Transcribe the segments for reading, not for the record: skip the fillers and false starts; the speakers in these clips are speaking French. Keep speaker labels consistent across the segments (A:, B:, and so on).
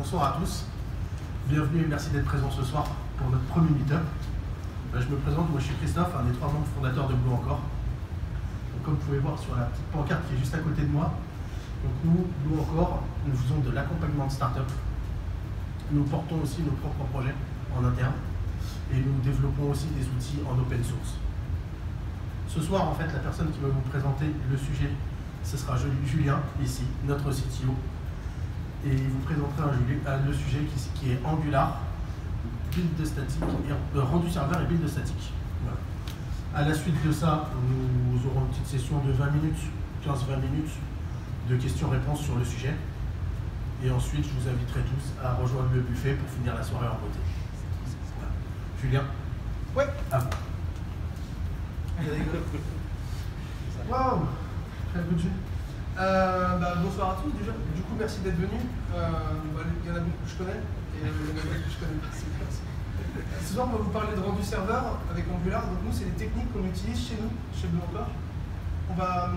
A: Bonsoir à tous, bienvenue et merci d'être présents ce soir pour notre premier meet-up. Je me présente, moi je suis Christophe, un des 3 membres fondateurs de Blue Encore. Donc, comme vous pouvez voir sur la petite pancarte qui est juste à côté de moi, donc nous, Blue Encore, nous faisons de l'accompagnement de start-up. Nous portons aussi nos propres projets en interne et nous développons aussi des outils en open source. Ce soir, en fait, la personne qui va vous présenter le sujet, ce sera Julien, ici, notre CTO. Et il vous présentera le sujet qui est Angular, build statique, rendu serveur et build statique. Voilà. À la suite de ça, nous aurons une petite session de 20 minutes, 15-20 minutes de questions-réponses sur le sujet. Et ensuite, je vous inviterai tous à rejoindre le buffet pour finir la soirée en beauté. Voilà. Julien?
B: Ouais.
A: À vous.
B: Waouh, très good jeu. Bonsoir à tous déjà. Du coup, merci d'être venus. Il y en a beaucoup que je connais et il y en a beaucoup que je connais pas. Ce soir, on va vous parler de rendu serveur avec Angular. Donc nous, c'est des techniques qu'on utilise chez nous, chez Blue Encore. On va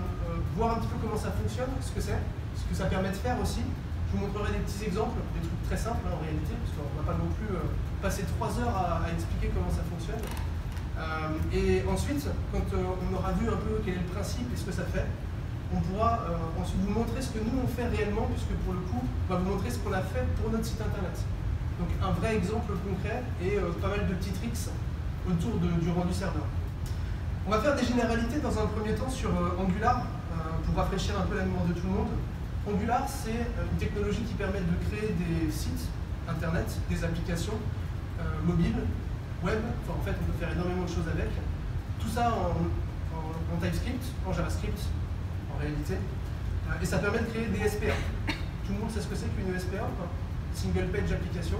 B: voir un petit peu comment ça fonctionne, ce que c'est, ce que ça permet de faire aussi. Je vous montrerai des petits exemples, des trucs très simples en réalité, parce qu'on ne va pas non plus passer 3 heures à expliquer comment ça fonctionne. Et ensuite, quand on aura vu un peu quel est le principe et ce que ça fait, on pourra ensuite vous montrer ce que nous on fait réellement, puisque pour le coup, on va vous montrer ce qu'on a fait pour notre site internet. Donc un vrai exemple concret et pas mal de petits tricks autour du rendu serveur. On va faire des généralités dans un premier temps sur Angular, pour rafraîchir un peu la mémoire de tout le monde. Angular, c'est une technologie qui permet de créer des sites internet, des applications mobiles, web, enfin en fait on peut faire énormément de choses avec. Tout ça en TypeScript, en JavaScript en réalité. Et ça permet de créer des SPA. Tout le monde sait ce que c'est qu'une SPA, Single Page Application.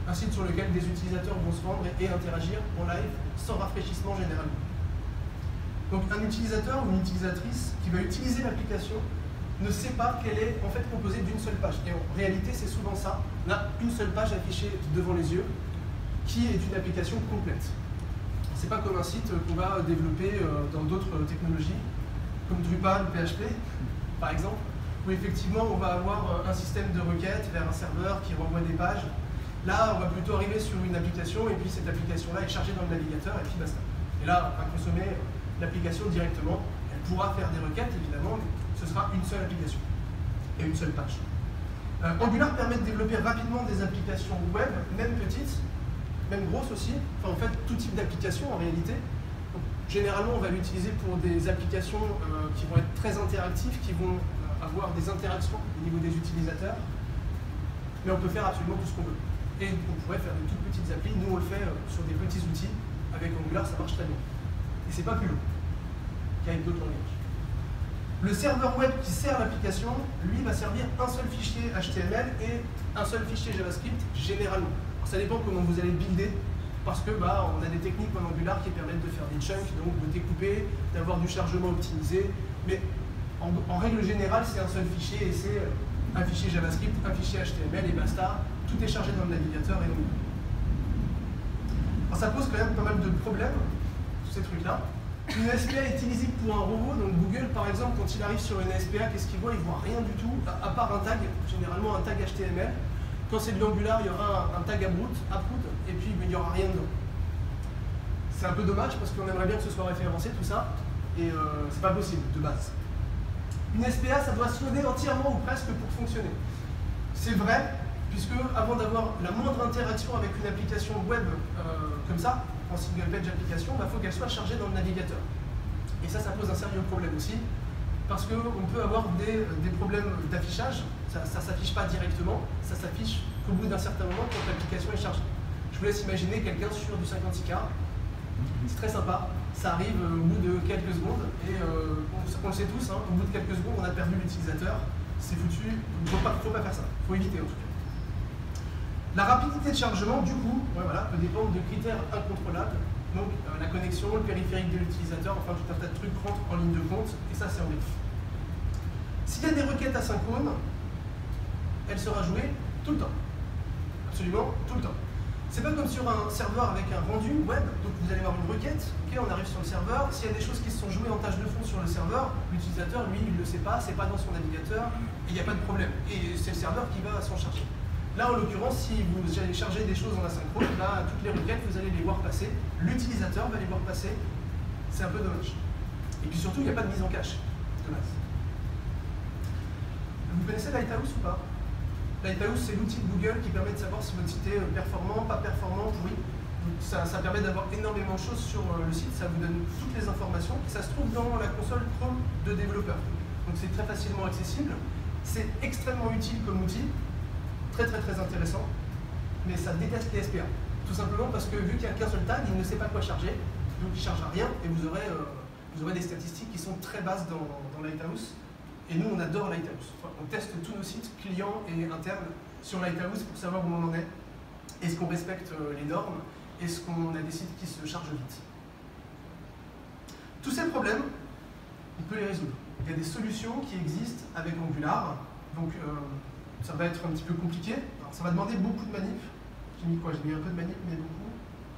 B: Un site sur lequel des utilisateurs vont se rendre et interagir en live sans rafraîchissement généralement. Donc un utilisateur ou une utilisatrice qui va utiliser l'application ne sait pas qu'elle est en fait composée d'une seule page. Et en réalité c'est souvent ça. On a une seule page affichée devant les yeux qui est une application complète. C'est pas comme un site qu'on va développer dans d'autres technologies, comme Drupal, PHP, par exemple, où effectivement on va avoir un système de requête vers un serveur qui renvoie des pages. Là, on va plutôt arriver sur une application, et puis cette application-là est chargée dans le navigateur, et puis basta. Et là, on va consommer l'application directement. Elle pourra faire des requêtes, évidemment, mais ce sera une seule application et une seule page. Angular permet de développer rapidement des applications web, même petites, même grosses aussi, enfin en fait tout type d'application en réalité. Donc, généralement on va l'utiliser pour des applications qui vont être très interactives, qui vont avoir des interactions au niveau des utilisateurs, mais on peut faire absolument tout ce qu'on veut. Et on pourrait faire de toutes petites applis, nous on le fait sur des petits outils, avec Angular ça marche très bien. Et c'est pas plus long qu'avec d'autres langages. Le serveur web qui sert l'application, lui va servir un seul fichier HTML et un seul fichier JavaScript généralement. Ça dépend comment vous allez builder, parce que on a des techniques en Angular qui permettent de faire des chunks, donc de découper, d'avoir du chargement optimisé, mais en règle générale, c'est un seul fichier et c'est un fichier JavaScript, un fichier HTML et basta, tout est chargé dans le navigateur et donc. Alors ça pose quand même pas mal de problèmes, tous ces trucs-là. Une SPA est illisible pour un robot, donc Google par exemple, quand il arrive sur une SPA, qu'est-ce qu'il voit? Il voit rien du tout, à part un tag, généralement un tag HTML. Quand c'est de l'Angular, il y aura un tag uproot, et puis il n'y aura rien dedans. C'est un peu dommage parce qu'on aimerait bien que ce soit référencé tout ça, et c'est pas possible de base. Une SPA, ça doit sonner entièrement ou presque pour fonctionner. C'est vrai, puisque avant d'avoir la moindre interaction avec une application web comme ça, en single page application, il faut qu'elle soit chargée dans le navigateur. Et ça pose un sérieux problème aussi, parce qu'on peut avoir des problèmes d'affichage. Ça ne s'affiche pas directement, ça s'affiche qu'au bout d'un certain moment quand l'application est chargée. Je vous laisse imaginer quelqu'un sur du 56K, c'est très sympa, ça arrive au bout de quelques secondes, et on le sait tous, au bout de quelques secondes on a perdu l'utilisateur, c'est foutu, il ne faut pas faire ça, il faut éviter en tout cas. La rapidité de chargement, du coup, peut dépendre de critères incontrôlables, donc la connexion, le périphérique de l'utilisateur, enfin tout un tas de trucs rentrent en ligne de compte, et ça c'est embêtant. S'il y a des requêtes asynchrones, elle sera jouée tout le temps. Absolument tout le temps. C'est pas comme sur un serveur avec un rendu web, donc vous allez avoir une requête, ok, on arrive sur le serveur, s'il y a des choses qui se sont jouées en tâche de fond sur le serveur, l'utilisateur, lui, il ne le sait pas, c'est pas dans son navigateur, et il n'y a pas de problème. Et c'est le serveur qui va s'en charger. Là, en l'occurrence, si vous allez charger des choses en asynchrone, là, toutes les requêtes, vous allez les voir passer, l'utilisateur va les voir passer, c'est un peu dommage. Et puis surtout, il n'y a pas de mise en cache de base. Vous connaissez Lighthouse ou pas? Lighthouse, c'est l'outil de Google qui permet de savoir si votre site est performant, pas performant, pourri. Ça permet d'avoir énormément de choses sur le site, ça vous donne toutes les informations, et ça se trouve dans la console Chrome de développeur. Donc c'est très facilement accessible, c'est extrêmement utile comme outil, très intéressant, mais ça déteste les SPA. Tout simplement parce que vu qu'il n'y a qu'un seul tag, il ne sait pas quoi charger, donc il ne charge à rien, et vous aurez des statistiques qui sont très basses dans Lighthouse. Et nous, on adore Lighthouse. Enfin, on teste tous nos sites clients et internes sur Lighthouse pour savoir où on en est. Est-ce qu'on respecte les normes? Est-ce qu'on a des sites qui se chargent vite? Tous ces problèmes, on peut les résoudre. Il y a des solutions qui existent avec Angular. Donc, ça va être un petit peu compliqué. Alors, ça va demander beaucoup de manip. J'ai mis quoi? J'ai mis un peu de manip, mais beaucoup.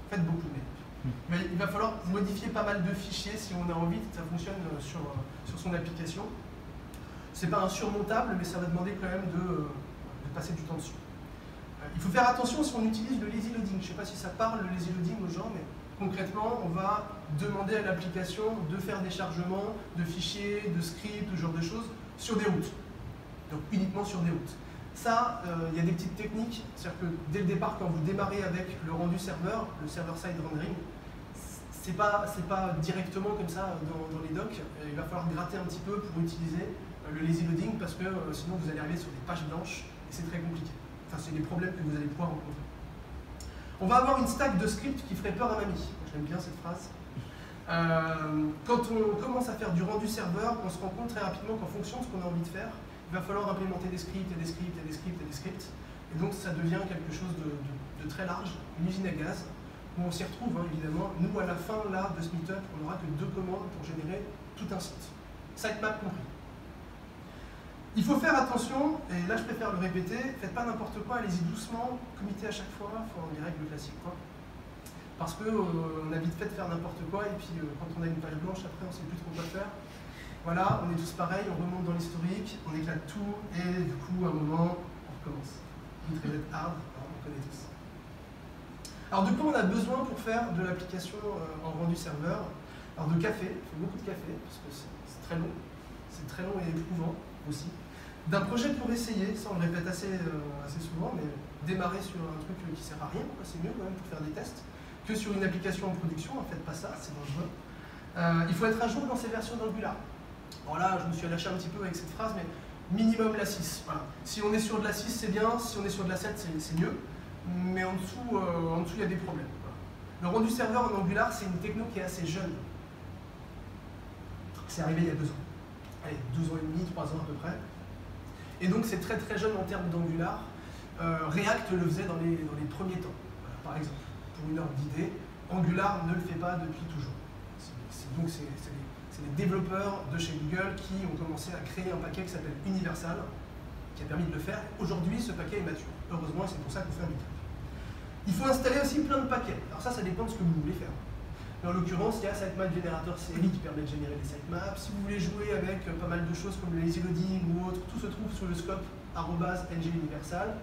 B: Faites beaucoup de manip. Mais il va falloir modifier pas mal de fichiers si on a envie que ça fonctionne sur son application. C'est pas insurmontable, mais ça va demander quand même de passer du temps dessus. Il faut faire attention si on utilise le lazy loading. Je ne sais pas si ça parle le lazy loading aux gens, mais concrètement, on va demander à l'application de faire des chargements de fichiers, de scripts, ce genre de choses, sur des routes. Donc uniquement sur des routes. Ça, il y a des petites techniques, c'est-à-dire que dès le départ, quand vous démarrez avec le rendu serveur, le server-side rendering, c'est pas directement comme ça dans les docs. Il va falloir gratter un petit peu pour utiliser le lazy loading parce que sinon vous allez arriver sur des pages blanches et c'est très compliqué. Enfin, c'est des problèmes que vous allez pouvoir rencontrer. On va avoir une stack de scripts qui ferait peur à mamie. J'aime bien cette phrase. Quand on commence à faire du rendu serveur, on se rend compte très rapidement qu'en fonction de ce qu'on a envie de faire, il va falloir implémenter des scripts et des scripts et des scripts et des scripts. Et donc ça devient quelque chose de très large, une usine à gaz, où on s'y retrouve évidemment. Nous, à la fin là, de ce meetup, on n'aura que 2 commandes pour générer tout un site. Sitemap compris. Il faut faire attention, et là je préfère le répéter, faites pas n'importe quoi, allez-y doucement, committez à chaque fois, il faut en direct le classique quoi. Parce qu'on a vite fait de faire n'importe quoi, et puis quand on a une page blanche, après on sait plus trop quoi faire. Voilà, on est tous pareils, on remonte dans l'historique, on éclate tout, et du coup, à un moment, on recommence. Git reset hard, on connaît tous. Alors de quoi on a besoin pour faire de l'application en rendu serveur? Alors de café, il faut beaucoup de café, parce que c'est très long et éprouvant aussi. D'un projet pour essayer, ça on le répète assez souvent, mais démarrer sur un truc qui sert à rien, c'est mieux quand même pour faire des tests, que sur une application en production, ne faites pas ça, c'est dangereux. Il faut être à jour dans ces versions d'Angular. Alors là, je me suis lâché un petit peu avec cette phrase, mais minimum la 6. Voilà. Si on est sur de la 6, c'est bien, si on est sur de la 7, c'est mieux, mais en dessous, il y a des problèmes. Voilà. Le rendu serveur en Angular, c'est une techno qui est assez jeune. C'est arrivé il y a 2 ans. Allez, 2 ans et demi, 3 ans à peu près. Et donc c'est très jeune en termes d'Angular. React le faisait dans les premiers temps, voilà, par exemple. Pour une ordre d'idée, Angular ne le fait pas depuis toujours. Donc c'est les développeurs de chez Google qui ont commencé à créer un paquet qui s'appelle Universal, qui a permis de le faire. Aujourd'hui, ce paquet est mature. Heureusement, et c'est pour ça qu'on fait un meetup. Il faut installer aussi plein de paquets. Alors ça dépend de ce que vous voulez faire. Mais en l'occurrence, il y a Sitemap Generator CLI qui permet de générer des sitemaps. Si vous voulez jouer avec pas mal de choses comme le lazy loading ou autre, tout se trouve sur le scope @nguniversal.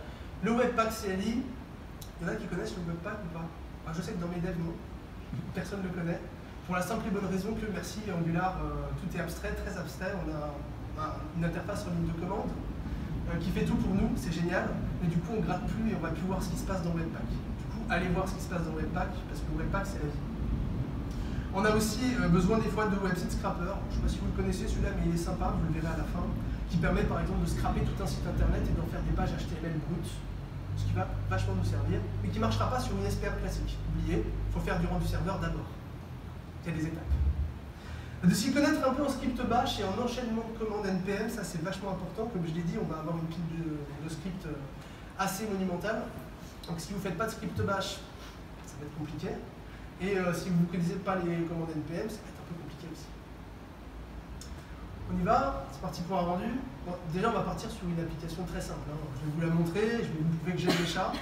B: Le Webpack CLI, il y en a qui connaissent le Webpack ou pas? Je sais que dans mes devs, non. Personne ne le connaît. Pour la simple et bonne raison que, merci Angular, tout est abstrait, très abstrait. On a une interface en ligne de commande qui fait tout pour nous, c'est génial. Mais du coup, on ne gratte plus et on ne va plus voir ce qui se passe dans Webpack. Du coup, allez voir ce qui se passe dans Webpack, parce que Webpack, c'est la vie. On a aussi besoin des fois de Website Scrapper. Je ne sais pas si vous le connaissez celui-là, mais il est sympa, vous le verrez à la fin, qui permet par exemple de scraper tout un site internet et d'en faire des pages HTML brutes, ce qui va vachement nous servir, mais qui ne marchera pas sur une SPA classique. Oubliez, il faut faire du rendu serveur d'abord. Il y a des étapes. De s'y connaître un peu en script bash et en enchaînement de commandes NPM, ça c'est vachement important. Comme je l'ai dit, on va avoir une pile de scripts assez monumentale. Donc si vous ne faites pas de script bash, ça va être compliqué. Et si vous ne connaissez pas les commandes NPM, ça va être un peu compliqué aussi. On y va, c'est parti pour un rendu. Bon, déjà, on va partir sur une application très simple. Hein. Je vais vous la montrer, je vais vous prouver que j'aime les chats.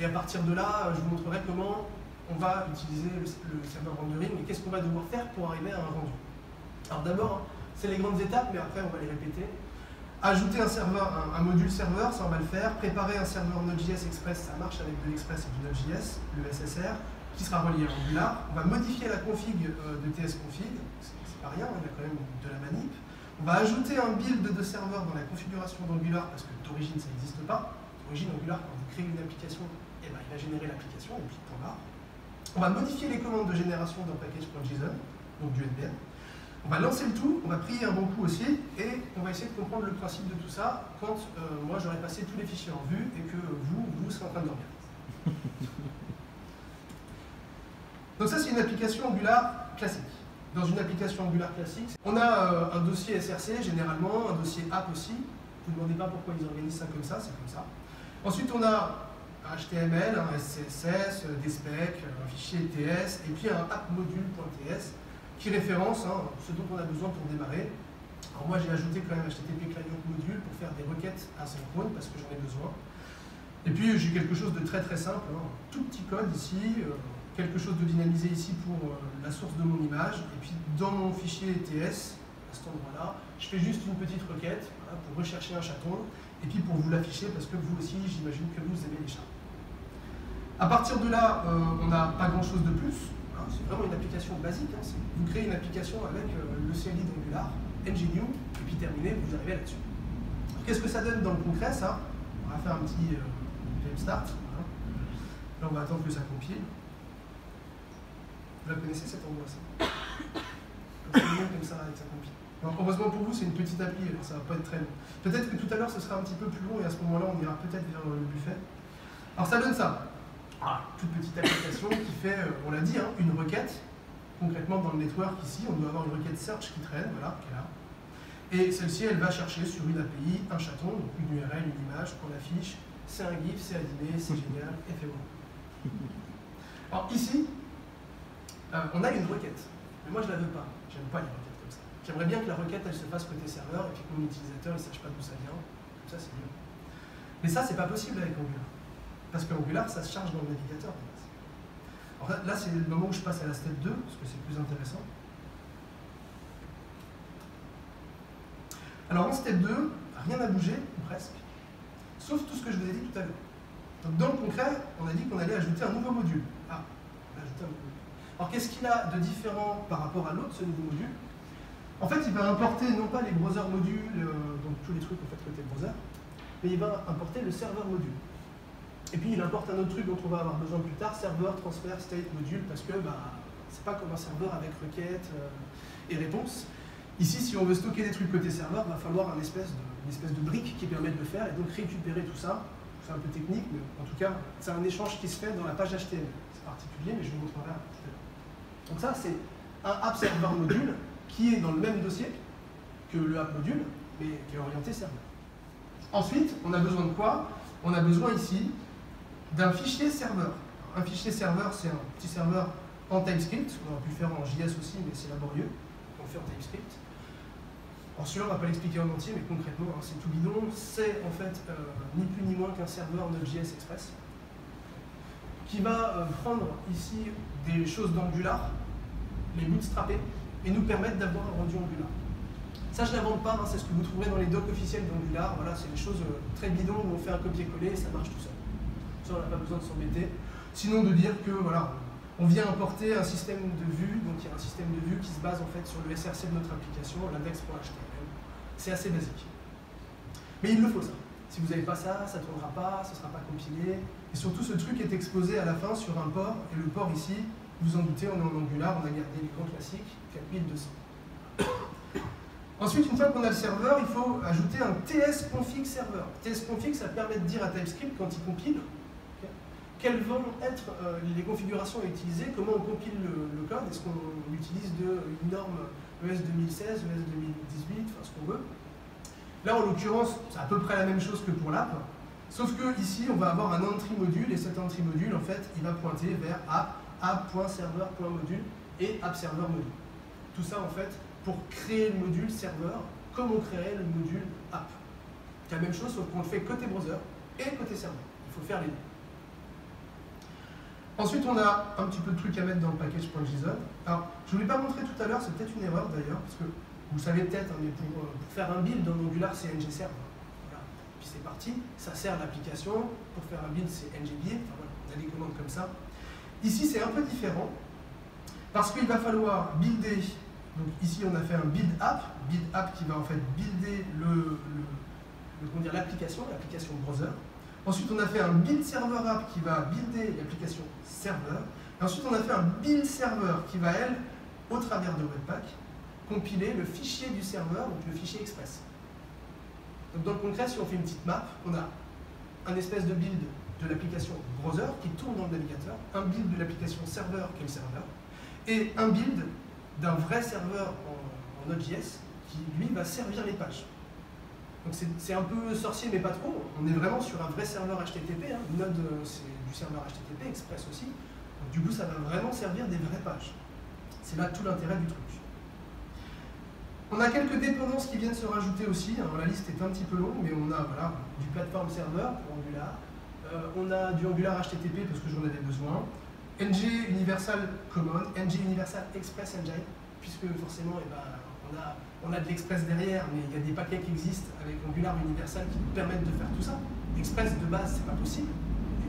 B: Et à partir de là, je vous montrerai comment on va utiliser le serveur rendering et qu'est-ce qu'on va devoir faire pour arriver à un rendu. Alors d'abord, c'est les grandes étapes, mais après on va les répéter. Ajouter un module serveur, ça on va le faire. Préparer un serveur Node.js Express, ça marche avec de l'Express et du Node.js, le SSR, qui sera relié à Angular. On va modifier la config de tsconfig, c'est pas rien, il y a quand même de la manip. On va ajouter un build de serveur dans la configuration d'Angular, parce que d'origine ça n'existe pas. D'origine Angular, quand vous créez une application, eh ben, il va générer l'application, et puis point barre. On va modifier les commandes de génération dans package.json, donc du NPM. On va lancer le tout, on va prier un bon coup aussi, et on va essayer de comprendre le principe de tout ça quand moi j'aurai passé tous les fichiers en vue et que vous serez en train de dormir. Donc ça c'est une application Angular classique. Dans une application Angular classique, on a un dossier SRC généralement, un dossier app aussi. Vous ne demandez pas pourquoi ils organisent ça, c'est comme ça. Ensuite on a un HTML, un CSS, des specs, un fichier TS, et puis un appmodule.ts qui référence ce dont on a besoin pour démarrer. Alors moi j'ai ajouté quand même HTTP client module pour faire des requêtes asynchrones parce que j'en ai besoin. Et puis j'ai quelque chose de très très simple, un tout petit code ici, quelque chose de dynamisé ici pour la source de mon image. Et puis dans mon fichier TS, à cet endroit-là, je fais juste une petite requête voilà, pour rechercher un chaton et puis pour vous l'afficher parce que vous aussi, j'imagine que vous aimez les chats. À partir de là, on n'a pas grand-chose de plus. C'est vraiment une application basique. Vous créez une application avec le CLI d'Angular, Nginx, et puis terminé, vous arrivez là-dessus. Qu'est-ce que ça donne dans le concret, ça? On va faire un petit game start. Voilà. Là, on va attendre que ça compile. Vous la connaissez, cet endroit, ça? Comme ça, avec ça compile. Alors, heureusement pour vous, c'est une petite appli, alors ça va pas être très long. Peut-être que tout à l'heure, ce sera un petit peu plus long, et à ce moment-là, on ira peut-être vers le buffet. Alors, ça donne ça. Toute petite application qui fait, on l'a dit, une requête. Concrètement, dans le network ici, on doit avoir une requête search qui traîne, voilà, qui est là. Et celle-ci, elle va chercher sur une API un chaton, donc une URL, une image qu'on affiche. C'est un GIF, c'est animé, c'est génial, et fait bon. Alors ici, on a une requête. Mais moi, je la veux pas. J'aime pas les requêtes comme ça. J'aimerais bien que la requête, elle se fasse côté serveur, et puis que mon utilisateur, il ne sache pas d'où ça vient. Comme ça, c'est mieux. Mais ça, c'est pas possible avec Angular. Parce qu'Angular, ça se charge dans le navigateur. Alors là, c'est le moment où je passe à la step 2, parce que c'est plus intéressant. Alors en step 2, rien n'a bougé, ou presque, sauf tout ce que je vous ai dit tout à l'heure. Donc dans le concret, on a dit qu'on allait ajouter un nouveau module. On a ajouté un nouveau module. Alors qu'est-ce qu'il a de différent par rapport à l'autre, ce nouveau module? En fait, il va importer non pas les browser modules, donc tous les trucs en fait côté browser, mais il va importer le serveur module. Et puis il importe un autre truc dont on va avoir besoin plus tard, serveur, transfer, state, module, parce que c'est pas comme un serveur avec requête et réponse. Ici, si on veut stocker des trucs côté serveur, il va falloir une espèce de brique qui permet de le faire et donc récupérer tout ça. C'est un peu technique, mais en tout cas, c'est un échange qui se fait dans la page HTML. C'est particulier, mais je vous montrerai tout à l'heure. Donc ça, c'est un app server module qui est dans le même dossier que le app module, mais qui est orienté serveur. Ensuite, on a besoin de quoi? On a besoin ici d'un fichier serveur. Un fichier serveur, c'est un petit serveur en TypeScript. On aurait pu le faire en JS aussi, mais c'est laborieux. On le fait en TypeScript. Alors celui-là, on ne va pas l'expliquer en entier, mais concrètement, c'est tout bidon. C'est en fait ni plus ni moins qu'un serveur Node.js Express qui va prendre ici des choses d'Angular, les bootstrapper, et nous permettre d'avoir un rendu Angular. Ça, je ne l'invente pas, c'est ce que vous trouverez dans les docs officiels d'Angular. Voilà, c'est des choses très bidons où on fait un copier-coller et ça marche tout seul. Ça, on n'a pas besoin de s'embêter. Sinon, de dire que voilà, on vient importer un système de vue, donc il y a un système de vue qui se base en fait sur le SRC de notre application, l'index.html. C'est assez basique. Mais il le faut ça. Si vous n'avez pas ça, ça ne tournera pas, ça ne sera pas compilé. Et surtout, ce truc est exposé à la fin sur un port. Et le port ici, vous en doutez, on est en Angular, on a gardé les camps classiques, 4200. Ensuite, une fois qu'on a le serveur, il faut ajouter un tsconfig serveur. Tsconfig, ça permet de dire à TypeScript, quand il compile, quelles vont être les configurations à utiliser, comment on compile le code, est-ce qu'on utilise une norme ES 2016, ES 2018, enfin ce qu'on veut. Là, en l'occurrence, c'est à peu près la même chose que pour l'app, sauf que ici, on va avoir un entry module, et cet entry module, en fait, il va pointer vers app.server.module et app.server module. Tout ça, en fait, pour créer le module serveur, comme on créerait le module app. C'est la même chose, sauf qu'on le fait côté browser et côté serveur. Il faut faire les deux. Ensuite, on a un petit peu de trucs à mettre dans le package.json. Alors, je ne vous l'ai pas montré tout à l'heure, c'est peut-être une erreur d'ailleurs, parce que vous le savez peut-être, hein, mais pour faire un build dans Angular, c'est ngserve. Voilà. Puis c'est parti, ça sert l'application. Pour faire un build, c'est ngbuild. Enfin, voilà, on a des commandes comme ça. Ici, c'est un peu différent, parce qu'il va falloir builder. Donc ici, on a fait un build app qui va en fait builder l'application browser. Ensuite, on a fait un build server app qui va builder l'application serveur. Et ensuite, on a fait un build server qui va, elle, au travers de Webpack, compiler le fichier du serveur, donc le fichier express. Donc dans le concret, si on fait une petite map, on a un espèce de build de l'application browser qui tourne dans le navigateur, un build de l'application serveur qui est le serveur, et un build d'un vrai serveur en Node.js qui, lui, va servir les pages. Donc c'est un peu sorcier, mais pas trop. On est vraiment sur un vrai serveur HTTP. Hein. Node, c'est du serveur HTTP, Express aussi. Donc du coup, ça va vraiment servir des vraies pages. C'est là tout l'intérêt du truc. On a quelques dépendances qui viennent se rajouter aussi. Alors, la liste est un petit peu longue, mais on a voilà, du platform server pour Angular. On a du Angular HTTP parce que j'en avais besoin. ng Universal Common, ng Universal Express Engine, puisque forcément, eh ben, on a de l'Express derrière, mais il y a des paquets qui existent avec Angular Universal qui nous permettent de faire tout ça. Express de base, c'est pas possible.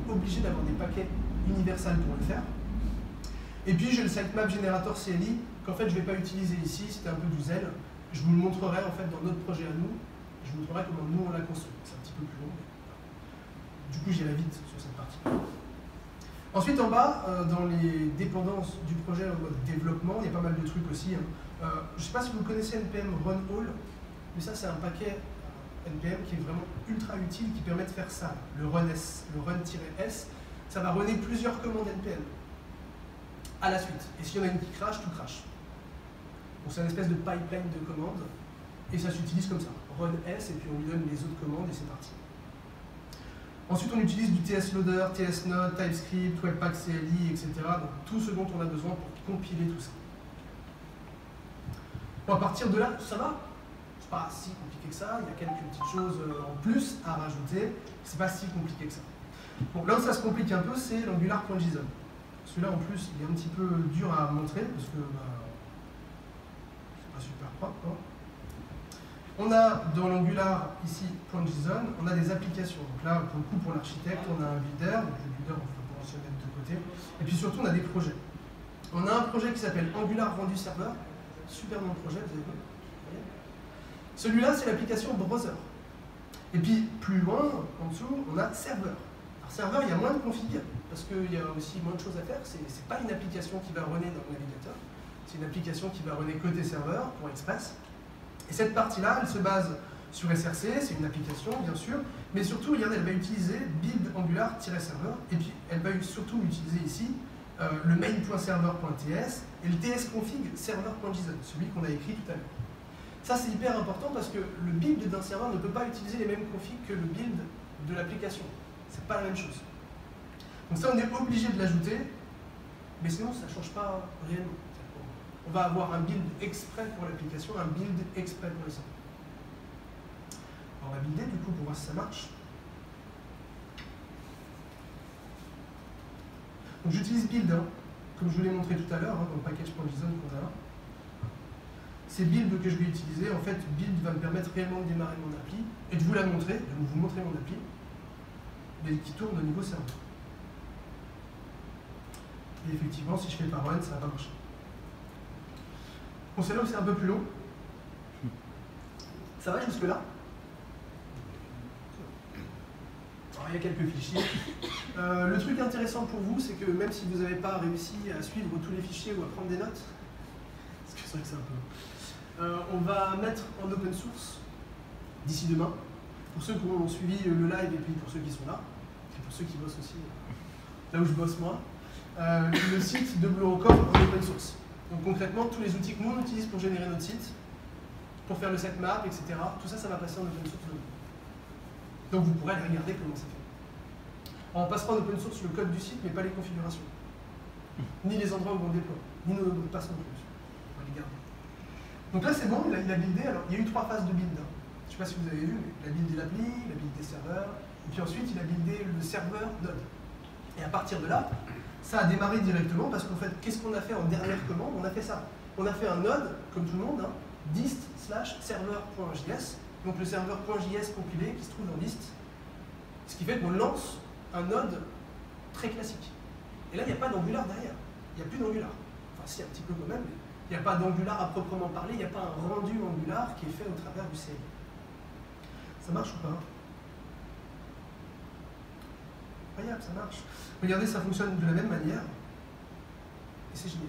B: On est obligé d'avoir des paquets universal pour le faire. Et puis j'ai le sitemap generator CLI qu'en fait je ne vais pas utiliser ici, c'était un peu du zèle. Je vous le montrerai en fait dans notre projet à nous. Je vous montrerai comment nous on l'a construit. C'est un petit peu plus long. Du coup j'irai vite sur cette partie. Ensuite en bas, dans les dépendances du projet en mode développement, il y a pas mal de trucs aussi. Hein. Je ne sais pas si vous connaissez NPM Run All, mais ça c'est un paquet NPM qui est vraiment ultra utile, qui permet de faire ça. Le run-s, le run-s, ça va runner plusieurs commandes NPM à la suite. Et s'il y en a une qui crache, tout crache. Donc c'est une espèce de pipeline de commandes, et ça s'utilise comme ça. Run-s, et puis on lui donne les autres commandes, et c'est parti. Ensuite, on utilise du TS Loader, TS Node, TypeScript, Webpack CLI, etc. Donc tout ce dont on a besoin pour compiler tout ça. Bon, à partir de là, ça va. C'est pas si compliqué que ça. Il y a quelques petites choses en plus à rajouter. C'est pas si compliqué que ça. Bon, là où ça se complique un peu, c'est l'angular.json. Celui-là, en plus, il est un petit peu dur à montrer parce que c'est pas super propre. Hein. On a dans l'Angular ici .json, on a des applications. Donc là, pour le coup, pour l'architecte, on a un builder. Donc le builder, on peut se mettre de côté. Et puis surtout, on a des projets. On a un projet qui s'appelle Angular Rendu Serveur. Super nom de projet, vous avez vu. Celui-là, c'est l'application browser. Et puis, plus loin, en dessous, on a serveur. Alors, serveur, il y a moins de config, parce qu'il y a aussi moins de choses à faire. C'est pas une application qui va runner dans le navigateur. C'est une application qui va runner côté serveur pour Express. Et cette partie-là, elle se base sur SRC, c'est une application, bien sûr. Mais surtout, regardez, elle va utiliser build angular-serveur. Et puis, elle va surtout utiliser ici le main.server.ts et le tsconfig server.json, celui qu'on a écrit tout à l'heure. Ça, c'est hyper important parce que le build d'un serveur ne peut pas utiliser les mêmes configs que le build de l'application. C'est pas la même chose. Donc ça, on est obligé de l'ajouter, mais sinon, ça ne change pas réellement. On va avoir un build exprès pour l'application, un build exprès pour le serveur. On va builder du coup pour voir si ça marche. Donc j'utilise build, hein, comme je vous l'ai montré tout à l'heure, hein, dans le package.json qu'on a là. C'est build que je vais utiliser. En fait, build va me permettre réellement de démarrer mon appli et de vous la montrer, de vous montrer mon appli, mais qui tourne au niveau serveur. Et effectivement, si je fais pas run, ça va pas marcher. Bon, c'est là où c'est un peu plus long. Ça va jusque-là? Il y a quelques fichiers. Le truc intéressant pour vous, c'est que même si vous n'avez pas réussi à suivre tous les fichiers ou à prendre des notes, parce que c'est vrai que c'est un peu... on va mettre en open source d'ici demain, pour ceux qui ont suivi le live et puis pour ceux qui sont là, et pour ceux qui bossent aussi, là où je bosse moi, le site de BlueOnCore en open source. Donc concrètement, tous les outils que nous on utilise pour générer notre site, pour faire le sitemap, etc., tout ça, ça va passer en open source demain. Donc vous pourrez aller regarder comment c'est fait. On passera en open source le code du site, mais pas les configurations. Ni les endroits où on déploie, ni nos mots de passe non plus. On va les garder. Donc là c'est bon, il a buildé. Alors il y a eu 3 phases de build. Je ne sais pas si vous avez vu, mais il a buildé l'appli, il a buildé serveur, et puis ensuite il a buildé le serveur Node. Et à partir de là, ça a démarré directement parce qu'en fait, qu'est-ce qu'on a fait en dernière commande? On a fait ça. On a fait un node, comme tout le monde, hein, dist/server.js, donc le serveur.js compilé qui se trouve dans dist, ce qui fait qu'on lance un node très classique. Et là, il n'y a pas d'Angular derrière. Il n'y a plus d'Angular. Enfin, si, un petit peu quand même, mais il n'y a pas d'Angular à proprement parler, il n'y a pas un rendu Angular qui est fait au travers du CLI. Ça marche ou pas? Incroyable, ça marche. Regardez, ça fonctionne de la même manière. Et c'est génial.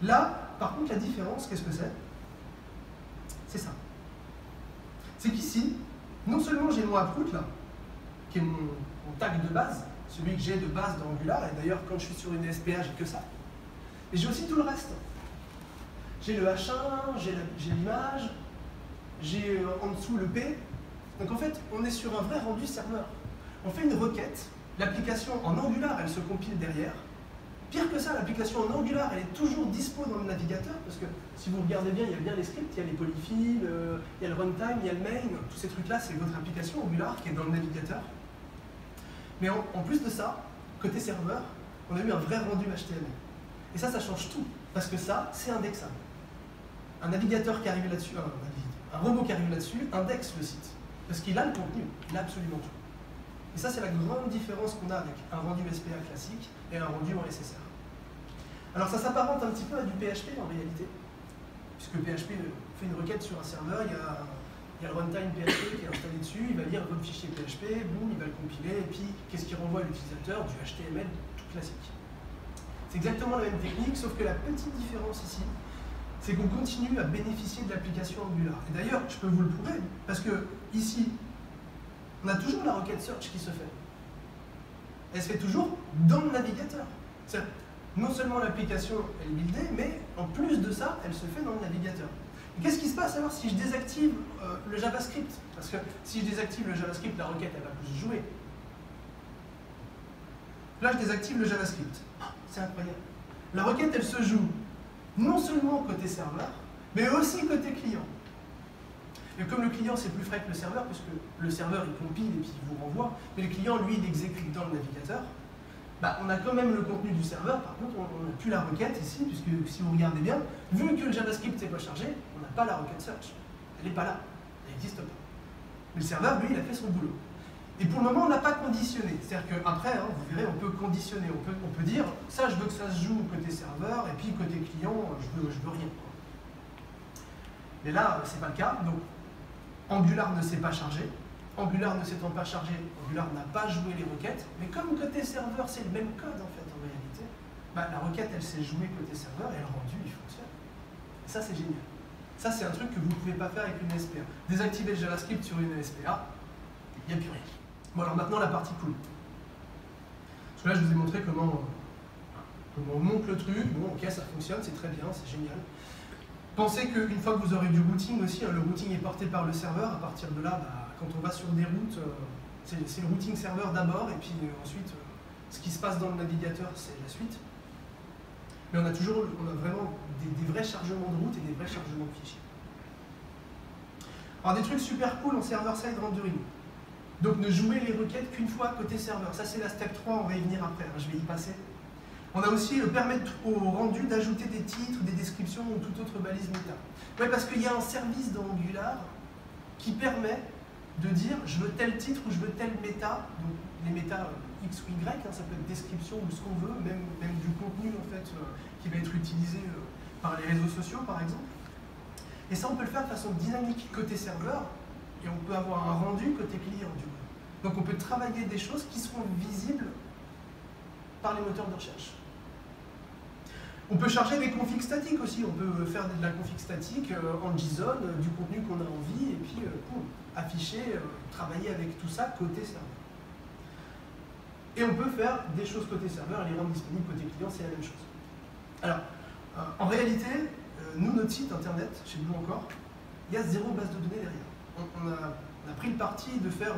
B: Là, par contre, la différence, qu'est-ce que c'est? C'est ça. C'est qu'ici, non seulement j'ai mon Uproot là, qui est mon tag de base, celui que j'ai de base dans Angular, et d'ailleurs, quand je suis sur une SPA, j'ai que ça. Mais j'ai aussi tout le reste. J'ai le H1, j'ai l'image, j'ai en dessous le P. Donc en fait, on est sur un vrai rendu serveur. On fait une requête, l'application en Angular, elle se compile derrière. Pire que ça, l'application en Angular, elle est toujours dispo dans le navigateur, parce que si vous regardez bien, il y a bien les scripts, il y a les polyfills, il y a le runtime, il y a le main, tous ces trucs-là, c'est votre application Angular qui est dans le navigateur. Mais en plus de ça, côté serveur, on a eu un vrai rendu HTML. Et ça change tout, parce que ça, c'est indexable. Un navigateur qui arrive là-dessus, un robot qui arrive là-dessus, indexe le site. Parce qu'il a le contenu, il a absolument tout. Et ça, c'est la grande différence qu'on a avec un rendu SPA classique et un rendu en SSR. Alors ça s'apparente un petit peu à du PHP en réalité, puisque PHP fait une requête sur un serveur, il y a le runtime PHP qui est installé dessus, il va lire votre fichier PHP, boum, il va le compiler, et puis qu'est-ce qu'il renvoie à l'utilisateur? Du HTML tout classique. C'est exactement la même technique, sauf que la petite différence ici, c'est qu'on continue à bénéficier de l'application Angular. Et d'ailleurs, je peux vous le prouver, parce que ici, on a toujours la requête search qui se fait. Elle se fait toujours dans le navigateur. Non seulement l'application est buildée, mais en plus de ça, elle se fait dans le navigateur. Et qu'est-ce qui se passe alors si je désactive le JavaScript? Parce que si je désactive le JavaScript, la requête, elle va plus jouer. Là, je désactive le JavaScript. C'est incroyable. La requête, elle se joue non seulement côté serveur, mais aussi côté client. Et comme le client, c'est plus frais que le serveur, puisque le serveur, il compile et puis il vous renvoie, mais le client, lui, il exécute dans le navigateur, bah, on a quand même le contenu du serveur. Par contre, on n'a plus la requête ici, puisque si vous regardez bien, vu que le JavaScript n'est pas chargé, on n'a pas la requête search. Elle n'est pas là. Elle n'existe pas. Mais le serveur, lui, il a fait son boulot. Et pour le moment, on n'a pas conditionné. C'est-à-dire qu'après, hein, vous verrez, on peut conditionner. On peut dire, ça, je veux que ça se joue côté serveur, et puis côté client, je veux rien. Mais là, c'est pas le cas. Donc, Angular ne s'est pas chargé. Angular ne s'étant pas chargé, Angular n'a pas joué les requêtes. Mais comme côté serveur, c'est le même code, en fait, en réalité, bah, la requête, elle s'est jouée côté serveur, et le rendu, il fonctionne. Et ça, c'est génial. Ça, c'est un truc que vous ne pouvez pas faire avec une SPA. Désactiver le JavaScript sur une SPA, il n'y a plus rien. Bon, alors maintenant, la partie cool. Parce que là, je vous ai montré comment on monte le truc. Bon, ok, ça fonctionne, c'est très bien, c'est génial. Pensez qu'une fois que vous aurez du routing aussi, hein, le routing est porté par le serveur. À partir de là, bah, quand on va sur des routes, c'est le routing serveur d'abord, et puis ensuite, ce qui se passe dans le navigateur, c'est la suite. Mais on a vraiment des vrais chargements de route et des vrais chargements de fichiers. Alors, des trucs super cool en server-side rendering. Donc ne jouer les requêtes qu'une fois côté serveur. Ça, c'est la step 3, on va y venir après, hein, je vais y passer. On a aussi permettre au rendu d'ajouter des titres, des descriptions ou toute autre balise méta. Oui, parce qu'il y a un service dans Angular qui permet de dire je veux tel titre ou je veux tel méta. Donc les méta X ou Y, hein, ça peut être description ou ce qu'on veut, même du contenu en fait, qui va être utilisé par les réseaux sociaux par exemple. Et ça, on peut le faire de façon dynamique côté serveur. Et on peut avoir un rendu côté client du coup. Donc on peut travailler des choses qui seront visibles par les moteurs de recherche. On peut charger des configs statiques aussi. On peut faire de la config statique en JSON, du contenu qu'on a envie, et puis afficher, travailler avec tout ça côté serveur. Et on peut faire des choses côté serveur et les rendre disponibles côté client, c'est la même chose. Alors, en réalité, nous, notre site internet, chez nous encore, il y a 0 base de données derrière. On a pris le parti de faire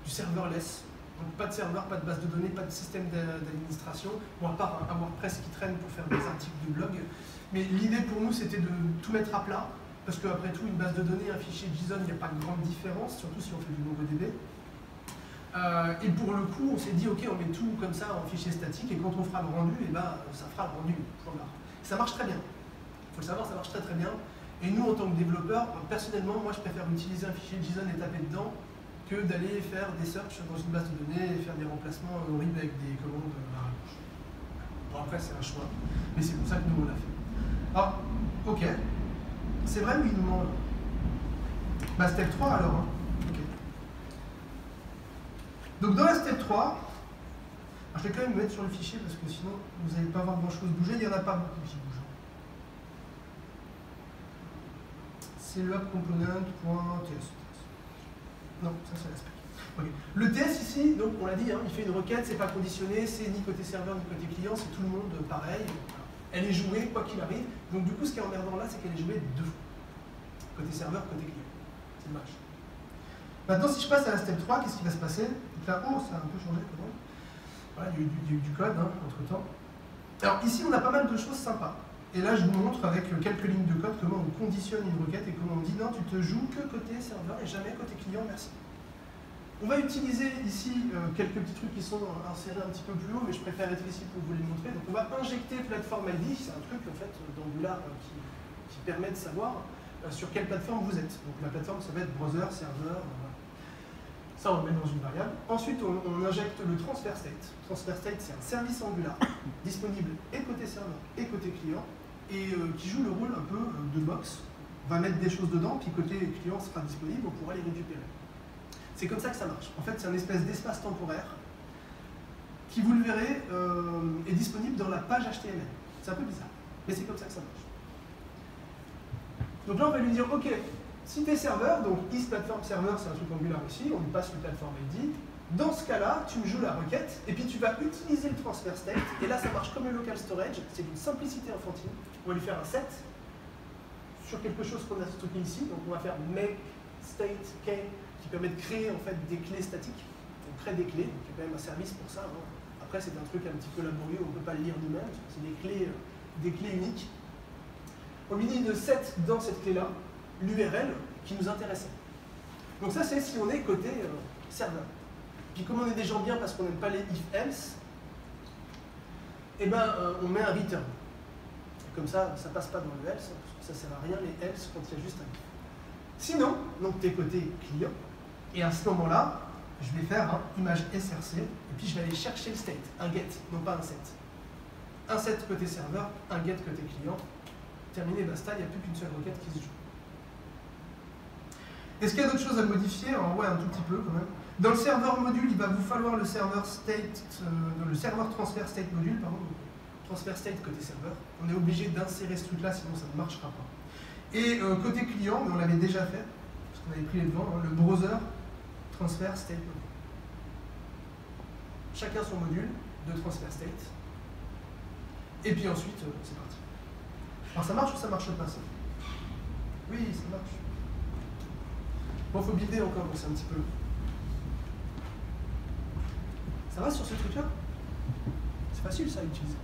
B: du serverless. Donc pas de serveur, pas de base de données, pas de système d'administration, bon, à part un WordPress qui traîne pour faire des articles de blog. Mais l'idée pour nous, c'était de tout mettre à plat, parce qu'après tout, une base de données, un fichier JSON, il n'y a pas de grande différence, surtout si on fait du MongoDB. Et pour le coup, on s'est dit, ok, on met tout comme ça en fichier statique, et quand on fera le rendu, et ben, ça fera le rendu. Point barre. Ça marche très bien. Il faut le savoir, ça marche très très bien. Et nous, en tant que développeurs, personnellement, moi, je préfère utiliser un fichier JSON et taper dedans que d'aller faire des searches dans une base de données et faire des remplacements horribles avec des commandes à rallonge. Bon, après, c'est un choix, mais c'est pour ça que nous, on l'a fait. Alors, ok. C'est vrai, mais il nous manque. Bah, step 3 alors. Hein. Ok. Donc, dans la step 3, alors, je vais quand même me mettre sur le fichier parce que sinon, vous n'allez pas voir grand-chose bouger. Il n'y en a pas beaucoup qui bougent. C'est le app-component.ts. Non, ça c'est l'aspect. Okay. Le TS ici, donc on l'a dit, hein, il fait une requête, c'est pas conditionné, c'est ni côté serveur ni côté client, c'est tout le monde pareil. Elle est jouée quoi qu'il arrive. Donc du coup, ce qui est emmerdant là, c'est qu'elle est jouée deux fois. Côté serveur, côté client. C'est dommage. Maintenant, si je passe à la step 3, qu'est-ce qui va se passer? Donc là, oh, ça a un peu changé quand même. Voilà, il y a eu du code hein, entre temps. Alors ici, on a pas mal de choses sympas. Et là, je vous montre avec quelques lignes de code comment on conditionne une requête et comment on dit non, tu te joues que côté serveur et jamais côté client, merci. On va utiliser ici quelques petits trucs qui sont insérés un petit peu plus haut, mais je préfère être ici pour vous les montrer. Donc on va injecter Platform ID, c'est un truc en fait d'Angular qui permet de savoir sur quelle plateforme vous êtes. Donc la plateforme, ça va être browser, serveur, ça on le met dans une variable. Ensuite, on injecte le transfer state. Transfer state, c'est un service Angular disponible et côté serveur et côté client, et qui joue le rôle un peu de box. On va mettre des choses dedans, puis côté client sera disponible, on pourra les récupérer. C'est comme ça que ça marche. En fait, c'est un espèce d'espace temporaire qui, vous le verrez, est disponible dans la page HTML. C'est un peu bizarre, mais c'est comme ça que ça marche. Donc là, on va lui dire, ok, si tu es serveur, donc isPlatform serveur, c'est un truc Angular aussi, on lui passe le platform ID. Dans ce cas-là, tu me joues la requête, et puis tu vas utiliser le transfer state, et là ça marche comme le local storage, c'est d'une simplicité enfantine. On va lui faire un set sur quelque chose qu'on a stocké ici, donc on va faire make state key, qui permet de créer en fait des clés statiques. On crée des clés, donc il y a quand même un service pour ça. Hein. Après c'est un truc un petit peu laborieux, on ne peut pas le lire nous-mêmes, c'est des clés uniques. On lui dit de set dans cette clé-là l'URL qui nous intéressait. Donc ça c'est si on est côté serveur. Puis comme on est des gens bien parce qu'on n'aime pas les if-else, eh ben, on met un return. Comme ça, ça passe pas dans le else, parce que ça sert à rien les else quand il y a juste un if. Sinon, donc tu es côté client, et à ce moment-là, je vais faire un image src, et puis je vais aller chercher le state, un get, non pas un set. Un set côté serveur, un get côté client. Terminé, basta, il n'y a plus qu'une seule requête qui se joue. Est-ce qu'il y a d'autres choses à modifier? Alors, ouais, un tout petit peu quand même. Dans le serveur module, il va vous falloir le serveur transfer state module, pardon, transfer state côté serveur. On est obligé d'insérer ce truc-là, sinon ça ne marchera pas. Et côté client, mais on l'avait déjà fait, parce qu'on avait pris les devants, hein, le browser transfer state module. Chacun son module de transfer state. Et puis ensuite, c'est parti. Alors ça marche ou ça marche pas ça? Oui, ça marche. Bon, faut builder encore, donc c'est un petit peu. Ça va sur ce truc-là? C'est facile ça à utiliser.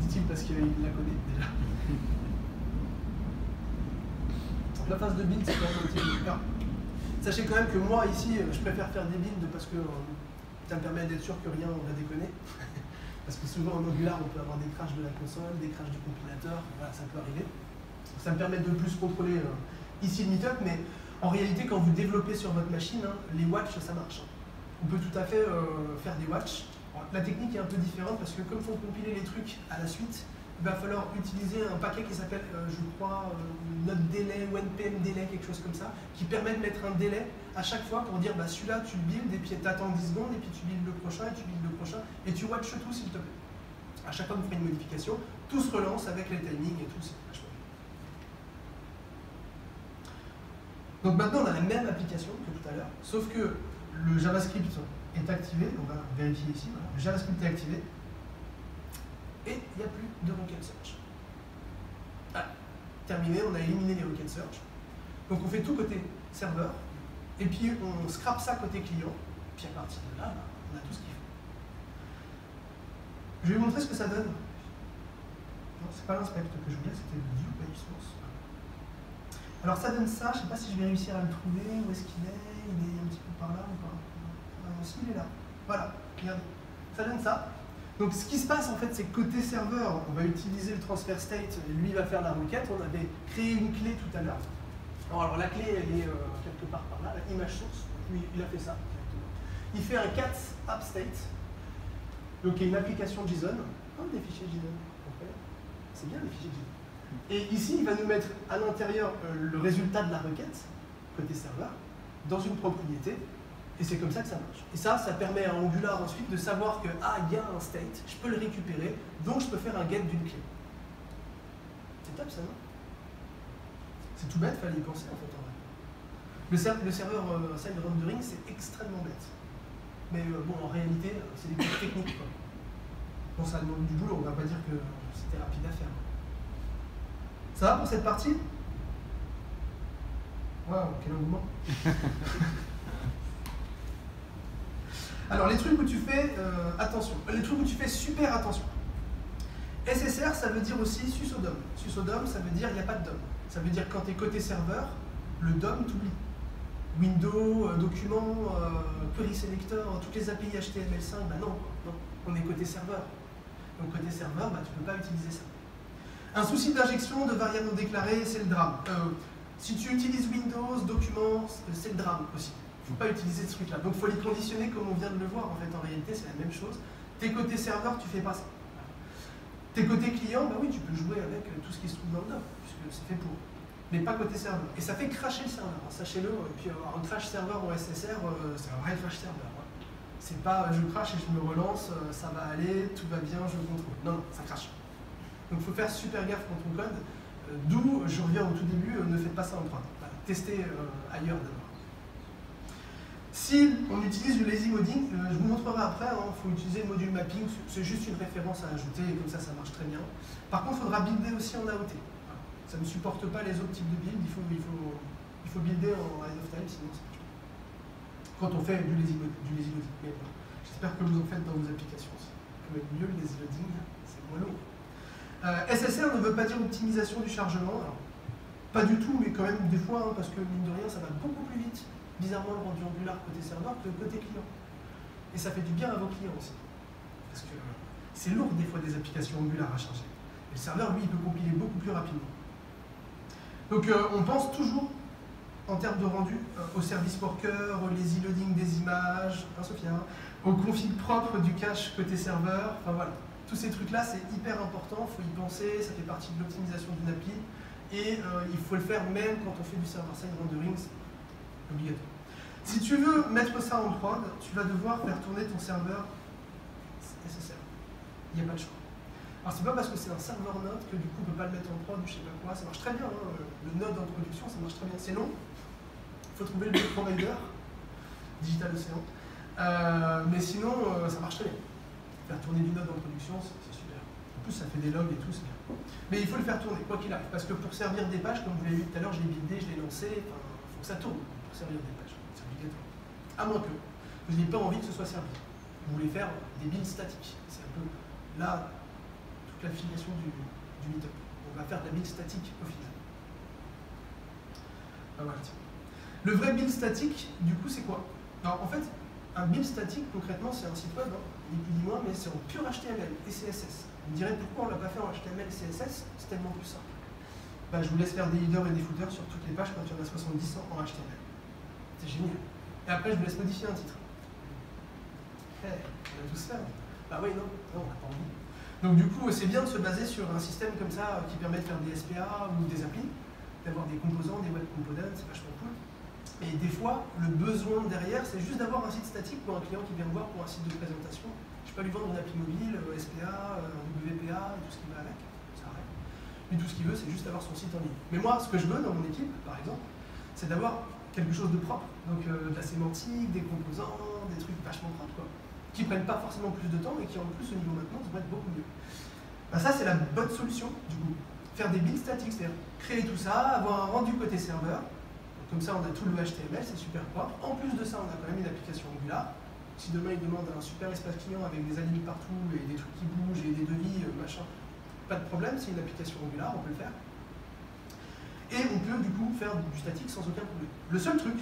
B: Dit-il parce qu'il la connaît déjà. La phase de build, c'est quand même un petit peu. Sachez quand même que moi ici, je préfère faire des builds parce que ça me permet d'être sûr que rien ne va déconner. Parce que souvent en Angular, on peut avoir des crashs de la console, des crashs du compilateur, voilà, ça peut arriver. Ça me permet de plus contrôler ici le meetup, mais en réalité, quand vous développez sur votre machine, hein, les watch, ça marche. On peut tout à fait faire des watch. Alors, la technique est un peu différente parce que comme il faut compiler les trucs à la suite, il va falloir utiliser un paquet qui s'appelle, je crois, note délai ou npm délai, quelque chose comme ça, qui permet de mettre un délai à chaque fois pour dire bah, celui-là tu le builds et puis tu attends 10 secondes et puis tu builds le prochain et tu builds le prochain et tu watch tout s'il te plaît. À chaque fois que vous ferez une modification, tout se relance avec les timings et tout, c'est vachement bien. Donc maintenant on a la même application que tout à l'heure, sauf que le JavaScript est activé, on va vérifier ici, voilà. Le JavaScript est activé, et il n'y a plus de requête search. Ah, terminé, on a éliminé les requêtes search. Donc on fait tout côté serveur, et puis on scrape ça côté client, puis à partir de là, on a tout ce qu'il faut. Je vais vous montrer ce que ça donne. Non, c'est pas l'inspect que je voulais, c'était le view by source. Alors ça donne ça, je ne sais pas si je vais réussir à le trouver, où est-ce qu'il est, il est un petit peu par là ou pas. Si, il est là. Voilà, regardez. Ça donne ça. Donc ce qui se passe en fait, c'est que côté serveur, on va utiliser le transfer state, et lui il va faire la requête. On avait créé une clé tout à l'heure. Alors la clé, elle est quelque part par là, la image source. Lui, il a fait ça directement. Il fait un cat app state, donc il y a une application JSON. Oh, des fichiers JSON. C'est bien les fichiers JSON. Et ici, il va nous mettre à l'intérieur le résultat de la requête, côté serveur, dans une propriété. Et c'est comme ça que ça marche. Et ça permet à Angular ensuite de savoir que, ah, il y a un state, je peux le récupérer, donc je peux faire un get d'une clé. C'est top ça, non? C'est tout bête, fallait y penser en fait en vrai. Le serveur side rendering, c'est extrêmement bête. Mais bon, en réalité, c'est des trucs techniques quoi. Bon, ça demande du boulot, on va pas dire que c'était rapide à faire. Ça va pour cette partie? Waouh, quel engouement. Alors, les trucs où tu fais attention, les trucs où tu fais super attention. SSR, ça veut dire aussi susodom. Susodom, ça veut dire il n'y a pas de DOM. Ça veut dire quand tu es côté serveur, le DOM t'oublie. Windows, documents, query selector, toutes les API HTML5, bah non, on est côté serveur. Donc côté serveur, bah, tu ne peux pas utiliser ça. Un souci d'injection de variables non déclarées, c'est le drame. Si tu utilises Windows, documents, c'est le drame aussi. Il ne faut pas utiliser ce truc-là. Donc il faut les conditionner comme on vient de le voir. En fait, en réalité, c'est la même chose. T'es côté serveur, tu fais pas ça. T'es côté client, bah oui, tu peux jouer avec tout ce qui se trouve dans le DOM, puisque c'est fait pour. Mais pas côté serveur. Et ça fait crasher le serveur, sachez-le. Et puis avoir un crash serveur au SSR, c'est un vrai crash serveur. Ouais. C'est pas je crash et je me relance, ça va aller, tout va bien, je contrôle. Non, ça crache. Donc il faut faire super gaffe quand on code. D'où, je reviens au tout début, ne faites pas ça en prod. Voilà. Testez ailleurs d'abord. Si on utilise du lazy modding, je vous montrerai après, il faut utiliser le module mapping, c'est juste une référence à ajouter et comme ça marche très bien. Par contre, il faudra builder aussi en AOT. Voilà. Ça ne supporte pas les autres types de build, il faut builder en ahead of time, sinon ça marche pas. Quand on fait du lazy loading. J'espère que vous en faites dans vos applications aussi. Ça peut être mieux le lazy loading, c'est moins lourd. SSR ne veut pas dire optimisation du chargement. Alors, pas du tout, mais quand même des fois, parce que mine de rien, ça va beaucoup plus vite. Bizarrement, le rendu Angular côté serveur que côté client. Et ça fait du bien à vos clients aussi. Parce que c'est lourd des fois des applications Angular à charger. Et le serveur, lui, il peut compiler beaucoup plus rapidement. Donc on pense toujours, en termes de rendu, au service worker, au lazy loading des images, Sophia, au config propre du cache côté serveur, enfin voilà. Tous ces trucs-là, c'est hyper important, il faut y penser, ça fait partie de l'optimisation d'une appli. Et il faut le faire même quand on fait du server-side rendering. Obligatoire. Si tu veux mettre ça en prod, tu vas devoir faire tourner ton serveur SSR. Il n'y a pas de choix. Alors c'est pas parce que c'est un serveur node que du coup on ne peut pas le mettre en prod ou je sais pas quoi. Ça marche très bien, hein. Le node en production, ça marche très bien. C'est long. Il faut trouver le provider, Digital Ocean. Mais sinon, ça marche très bien. Faire tourner du node en production, c'est super. En plus, ça fait des logs et tout, c'est bien. Mais il faut le faire tourner, quoi qu'il arrive. Parce que pour servir des pages, comme vous l'avez vu tout à l'heure, je l'ai buildé, je l'ai lancé, il faut que ça tourne. Servir des pages, c'est obligatoire. À moins que vous n'ayez pas envie que ce soit servi. Vous voulez faire des builds statiques. C'est un peu là toute l'affiliation du meetup. On va faire de la build statique au final. Ah, voilà. Le vrai build statique, du coup, c'est quoi? Alors, en fait, un build statique, concrètement, c'est un site web, hein, ni plus ni moins, mais c'est en pur HTML et CSS. Vous me direz pourquoi on ne l'a pas fait en HTML et CSS? C'est tellement plus simple. Bah, je vous laisse faire des headers et des footers sur toutes les pages quand il y en a 70 en HTML. C'est génial. Et après, je vous laisse modifier un titre. On va tous faire. Bah oui, non, on n'a pas envie. Donc du coup, c'est bien de se baser sur un système comme ça qui permet de faire des SPA ou des applis, d'avoir des composants, des web components, c'est vachement cool. Et des fois, le besoin derrière, c'est juste d'avoir un site statique pour un client qui vient me voir pour un site de présentation. Je peux pas lui vendre une appli mobile, SPA, WPA, et tout ce qui va avec, ça arrête. Mais tout ce qu'il veut, c'est juste avoir son site en ligne. Mais moi, ce que je veux dans mon équipe, par exemple, c'est d'avoir quelque chose de propre, donc de la sémantique, des composants, des trucs vachement propres, quoi, qui prennent pas forcément plus de temps et qui en plus au niveau maintenance vont être beaucoup mieux. Ben, ça c'est la bonne solution du coup. Faire des builds statiques, c'est-à-dire créer tout ça, avoir un rendu côté serveur, donc, comme ça on a tout le HTML, c'est super propre. En plus de ça, on a quand même une application Angular. Si demain il demande un super espace client avec des alignes partout et des trucs qui bougent et des devis, machin, pas de problème, c'est une application Angular, on peut le faire. Et on peut du coup faire du statique sans aucun problème. Le seul truc,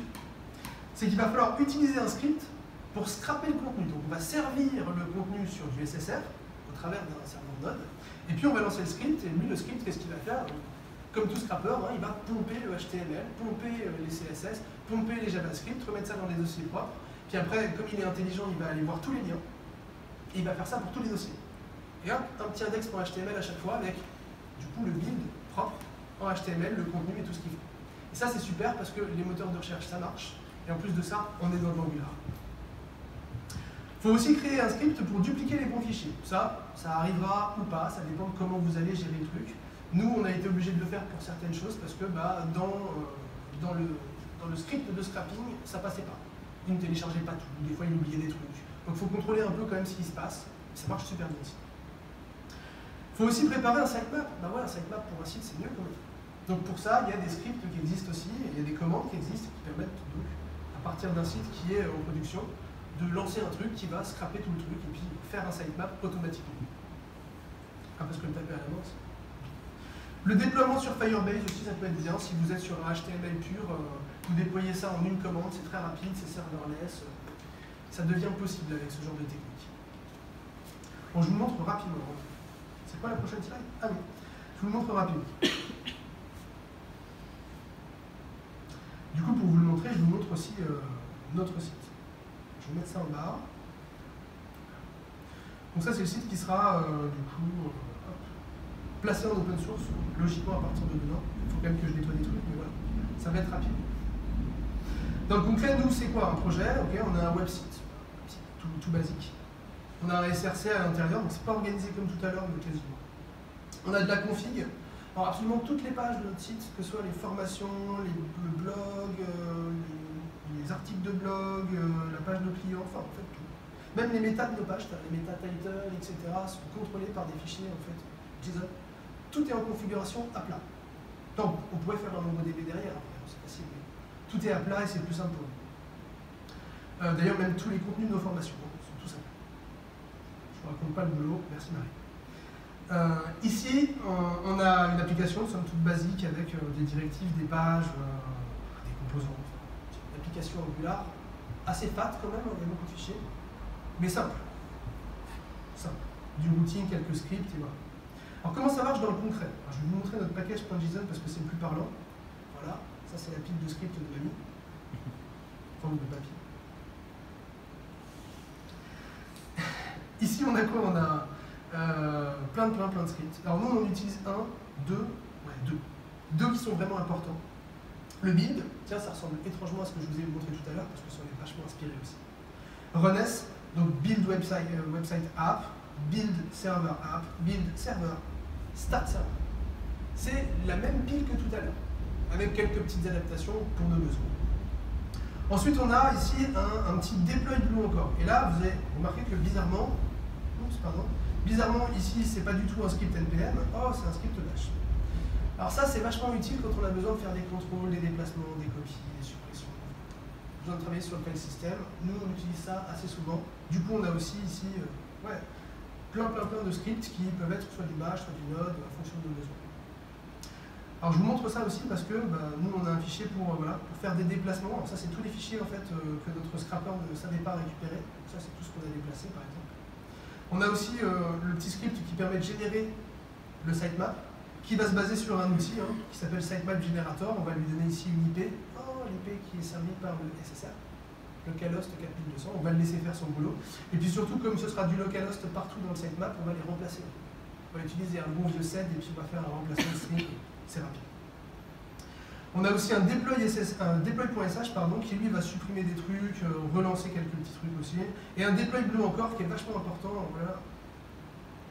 B: c'est qu'il va falloir utiliser un script pour scraper le contenu. Donc on va servir le contenu sur du SSR au travers d'un serveur Node, et puis on va lancer le script, et lui le script, qu'est-ce qu'il va faire? Comme tout scrapper, il va pomper le HTML, pomper les CSS, pomper les JavaScript, remettre ça dans des dossiers propres, puis après, comme il est intelligent, il va aller voir tous les liens, et il va faire ça pour tous les dossiers. Et hop, un petit index.html à chaque fois avec, du coup, le build propre en HTML, le contenu et tout ce qu'il faut. Et ça, c'est super parce que les moteurs de recherche, ça marche, et en plus de ça, on est dans de l'Angular. Il faut aussi créer un script pour dupliquer les bons fichiers. Ça arrivera ou pas, ça dépend de comment vous allez gérer le truc. Nous, on a été obligé de le faire pour certaines choses parce que dans le script de scrapping, ça passait pas. Il ne téléchargeait pas tout, des fois il oubliait des trucs. Donc il faut contrôler un peu quand même ce qui se passe. Ça marche super bien ici. Il faut aussi préparer un sitemap. Un sitemap pour un site, c'est mieux quand même. Donc pour ça, il y a des scripts qui existent aussi, et il y a des commandes qui existent qui permettent donc, à partir d'un site qui est en production, de lancer un truc qui va scraper tout le truc et puis faire un sitemap automatiquement. Parce que le taper à la main, le déploiement sur Firebase aussi, ça peut être bien. Si vous êtes sur un HTML pur, vous déployez ça en une commande, c'est très rapide, c'est serverless. Ça devient possible avec ce genre de technique. Bon, je vous montre rapidement. C'est quoi la prochaine slide? Ah oui, je vous montre rapidement. Du coup, pour vous le montrer, je vous montre aussi notre site. Je vais mettre ça en bas. Donc ça, c'est le site qui sera, du coup, placé en open source, logiquement à partir de demain. Il faut quand même que je nettoie des trucs, mais voilà, ça va être rapide. Dans le concret, nous, c'est quoi un projet? On a un web site, tout basique. On a un SRC à l'intérieur, donc c'est pas organisé comme tout à l'heure, mais quasiment. On a de la config. Alors absolument toutes les pages de notre site, que ce soit les formations, le blog, les articles de blog, la page de client, enfin en fait tout. Même les méta de nos pages, les méta titles, etc. sont contrôlés par des fichiers en fait JSON. Tout est en configuration à plat. Donc on pourrait faire un MongoDB derrière, c'est facile, mais tout est à plat et c'est plus simple pour nous. D'ailleurs même tous les contenus de nos formations sont tout simples. Je ne vous raconte pas le boulot, merci Marie. Ici, on a une application, somme toute basique, avec des directives, des pages, des composants. Une application Angular, assez fat quand même, il y a beaucoup de fichiers, mais simple. Simple. Du routing, quelques scripts, et voilà. Alors comment ça marche dans le concret? Je vais vous montrer notre package.json parce que c'est le plus parlant. Voilà, ça c'est la pile de script de l'ami. Forme de papier. Ici, on a quoi? On a plein de scripts. Alors nous, on utilise deux qui sont vraiment importants. Le build, tiens, ça ressemble étrangement à ce que je vous ai montré tout à l'heure, parce que ça en est vachement inspiré aussi. Runness, donc build website app, build server app, build server, start server. C'est la même pile que tout à l'heure, avec quelques petites adaptations pour nos besoins. Ensuite, on a ici un petit deploy blue encore. Et là, vous avez remarqué que bizarrement, ici, c'est pas du tout un script NPM, c'est un script bash. Alors ça, c'est vachement utile quand on a besoin de faire des contrôles, des déplacements, des copies, des suppressions. Besoin de travailler sur le file system. Nous, on utilise ça assez souvent. Du coup, on a aussi ici plein de scripts qui peuvent être soit du bash, soit du node, en fonction de nos besoins. Alors je vous montre ça aussi parce que nous, on a un fichier pour faire des déplacements. Alors ça, c'est tous les fichiers en fait, que notre scrapper ne savait pas récupérer. Donc ça, c'est tout ce qu'on a déplacé, par exemple. On a aussi le petit script qui permet de générer le sitemap, qui va se baser sur un outil qui s'appelle Sitemap Generator. On va lui donner ici une IP, l'IP qui est servie par le SSR, localhost 4200. On va le laisser faire son boulot. Et puis surtout, comme ce sera du localhost partout dans le sitemap, on va les remplacer. On va utiliser un bon vieux sed et puis on va faire un remplacement string. C'est rapide. On a aussi un deploy.sh qui lui va supprimer des trucs, relancer quelques petits trucs aussi. Et un deploy bleu encore qui est vachement important,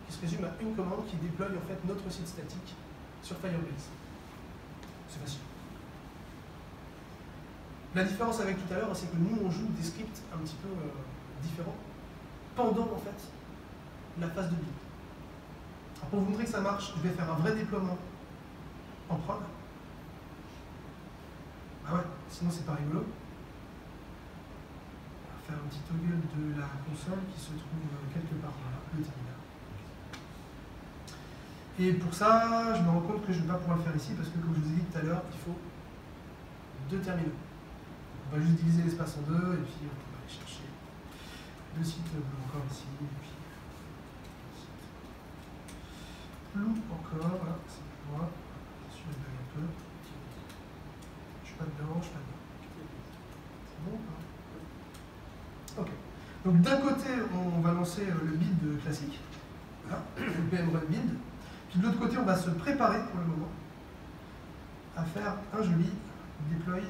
B: qui se résume à une commande qui déploie en fait notre site statique sur Firebase. C'est facile. La différence avec tout à l'heure, c'est que nous on joue des scripts un petit peu différents pendant en fait la phase de build. Alors, pour vous montrer que ça marche, je vais faire un vrai déploiement en prod. Ah ouais, sinon c'est pas rigolo. On va faire un petit toggle de la console qui se trouve quelque part là, le terminal. Et pour ça, je me rends compte que je ne vais pas pouvoir le faire ici parce que, comme je vous ai dit tout à l'heure, il faut 2 terminaux. On va juste diviser l'espace en 2 et puis on va aller chercher le site encore ici. Et puis Blue encore, voilà, c'est pour moi. Je vais un peu. Je suis pas dedans, je suis pas dedans. C'est bon ou pas? Ok. Donc d'un côté, on va lancer le build classique, voilà, le PM Run build. Puis de l'autre côté, on va se préparer pour le moment à faire un joli deploy